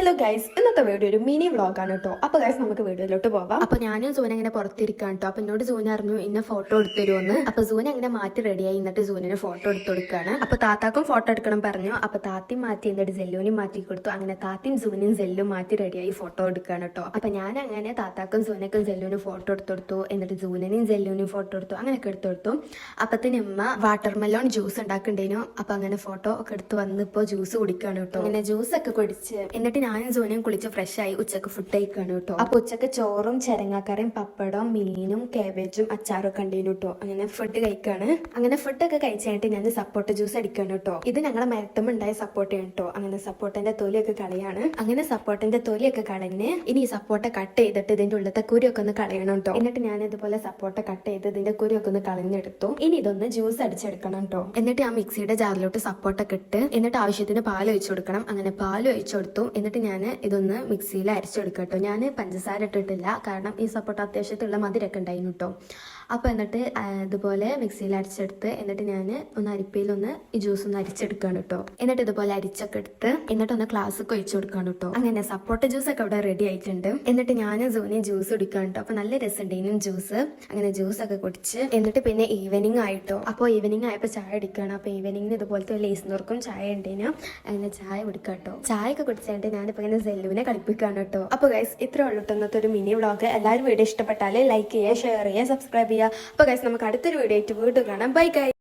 Hello guys, ഇന്നത്തെ video ഒരു mini വ്ളോഗാണ് കേട്ടോ. അപ്പോൾ ഗൈസ് നമുക്ക് വീഡിയോയിലോട്ട് പോവാം. അപ്പോൾ ഞാനും സൂന ഇങ്ങനെ പുറത്തിരിക്കാൻ കേട്ടോ. അപ്പോൾ എന്നോട് സൂന അറിഞ്ഞു ഇന്നെ ഫോട്ടോ എടുത്തു തരുമെന്ന്. അപ്പോൾ സൂന അങ്ങനെ മാറ്റി റെഡിയായി. എന്നിട്ട് സൂനിന് ഫോട്ടോ എടുത്തു കൊടുക്കുകയാണ്. അപ്പോൾ താത്താക്കും ഫോട്ടോ എടുക്കണം പറഞ്ഞു. അപ്പോൾ താത്തിയും മാറ്റി എന്നിട്ട് സെല്ലൂനും മാറ്റി കൊടുത്തു. അങ്ങനെ താത്തിയും സൂനും സെല്ലും മാറ്റി റെഡിയായി ഫോട്ടോ എടുക്കുകയാണ് കേട്ടോ. അപ്പോൾ ഞാൻ അങ്ങനെ താത്താക്കും സൂനക്കും സെല്ലൂനും ഫോട്ടോ എടുത്തു കൊടുത്തു. എന്നിട്ട് സൂനനും സെല്ലൂനും ഫോട്ടോ എടുത്തു. അങ്ങനെയൊക്കെ എടുത്തു കൊടുത്തു. അപ്പത്തിന് ഉമ്മ വാട്ടർമെലോൺ ജ്യൂസ് ഉണ്ടാക്കണ്ടേനു. അപ്പോൾ അങ്ങനെ ഫോട്ടോ ഒക്കെ എടുത്ത് വന്ന് ഇപ്പോൾ ജ്യൂസ് കുടിക്കുകയാണ് കേട്ടോ. അങ്ങനെ ജ്യൂസ് ഒക്കെ കുടിച്ച് എന്നിട്ട് ഞാനും സോനയും കുളിച്ച് ഫ്രഷ് ആയി ഉച്ചക്ക് ഫുഡ് കഴിക്കാണ് കേട്ടോ. അപ്പൊ ഉച്ചക്ക് ചോറും ചെരങ്ങാക്കറിയും പപ്പടവും മീനും കാബേജും അച്ചാറും ഒക്കെ ഉണ്ടേനു കേട്ടോ. അങ്ങനെ ഫുഡ് കഴിക്കാണ്. അങ്ങനെ ഫുഡൊക്കെ കഴിച്ചായിട്ട് ഞാൻ സപ്പോർട്ട് ജ്യൂസ് അടിക്കാണ് കേട്ടോ. ഇത് ഞങ്ങളെ മരത്തും ഉണ്ടായ സപ്പോർട്ടാണ് കേട്ടോ. അങ്ങനെ സപ്പോർട്ടിന്റെ തൊലിയൊക്കെ കളയാണ്. അങ്ങനെ സപ്പോർട്ടിന്റെ തൊലിയൊക്കെ കളഞ്ഞ് ഇനി ഈ സപ്പോർട്ട കട്ട് ചെയ്തിട്ട് ഇതിന്റെ ഉള്ളത്തെ കുരിയൊക്കെ ഒന്ന് കളയണം കേട്ടോ. എന്നിട്ട് ഞാൻ ഇതുപോലെ സപ്പോർട്ട കട്ട് ചെയ്ത് ഇതിന്റെ കുരിയൊക്കെ ഒന്ന് കളഞ്ഞെടുത്തു. ഇനി ഇതൊന്ന് ജ്യൂസ് അടിച്ചെടുക്കണം കേട്ടോ. എന്നിട്ട് ആ മിക്സിയുടെ ജാറിലോട്ട് സപ്പോർട്ടൊക്കെ ഇട്ട് എന്നിട്ട് ആവശ്യത്തിന് പാൽ ഒഴിച്ചു കൊടുക്കണം. അങ്ങനെ പാൽ ഒഴിച്ചു കൊടുത്തു. എന്നിട്ട് ഞാൻ ഇതൊന്ന് മിക്സിയിൽ അരച്ചെടുക്കാം കേട്ടോ. ഞാൻ പഞ്ചസാര ഇട്ടിട്ടില്ല, കാരണം ഈ സപ്പോർട്ട് അത്യാവശ്യത്തിലുള്ള മധുരമൊക്കെ ഉണ്ടായിരുന്നു കേട്ടോ. അപ്പോൾ എന്നിട്ട് ഇതുപോലെ മിക്സിയിൽ അരച്ചെടുത്ത് എന്നിട്ട് ഞാൻ ഒന്ന് അരിപ്പയിലൊന്ന് ഈ ജ്യൂസ് ഒന്ന് അരിച്ചെടുക്കുകയാണ് കേട്ടോ. എന്നിട്ട് ഇതുപോലെ അരിച്ചൊക്കെ എടുത്ത് എന്നിട്ട് ഒന്ന് ഗ്ലാസ്സൊക്കെ ഒഴിച്ചു കൊടുക്കുകയാണ് കേട്ടോ. അങ്ങനെ സപ്പോർട്ട് ജ്യൂസ് ഒക്കെ അവിടെ റെഡി ആയിട്ടുണ്ട്. എന്നിട്ട് ഞാനും സോനിയും ജ്യൂസ് കുടിക്കുകയാണ് കേട്ടോ. അപ്പോൾ നല്ല രസമുണ്ടായിരുന്നു ജ്യൂസ്. അങ്ങനെ ജ്യൂസൊക്കെ കുടിച്ച് എന്നിട്ട് പിന്നെ ഈവനിങ് ആയിട്ടോ. അപ്പോൾ ഈവനിങ് ആയപ്പോൾ ചായ കുടിക്കുകയാണ്. അപ്പോൾ ഈവനിങ്ങിന് ഇതുപോലത്തെ ലേസ് നോർക്കും ചായ ഉണ്ടേനു. അങ്ങനെ ചായ കുടിക്കാം കേട്ടോ. ചായ ഒക്കെ കുടിച്ചിട്ട് ഞാനിപ്പോൾ ഇങ്ങനെ സെല്ലുവിനെ കളിപ്പിക്കുകയാണ് കേട്ടോ. അപ്പോൾ ഗൈസ് ഇത്രേ ഉള്ളൂ ഇന്നത്തെ ഒരു മിനി വ്ളോഗ്. എല്ലാവരും വീഡിയോ ഇഷ്ടപ്പെട്ടാൽ ലൈക്ക് ചെയ്യുക, ഷെയർ ചെയ്യുക, സബ്സ്ക്രൈബ് ചെയ്യുക. അപ്പോൾ ഗൈസ് നമുക്ക് അടുത്തൊരു വീഡിയോ ആയിട്ട് വീണ്ടും കാണാം. Bye guys.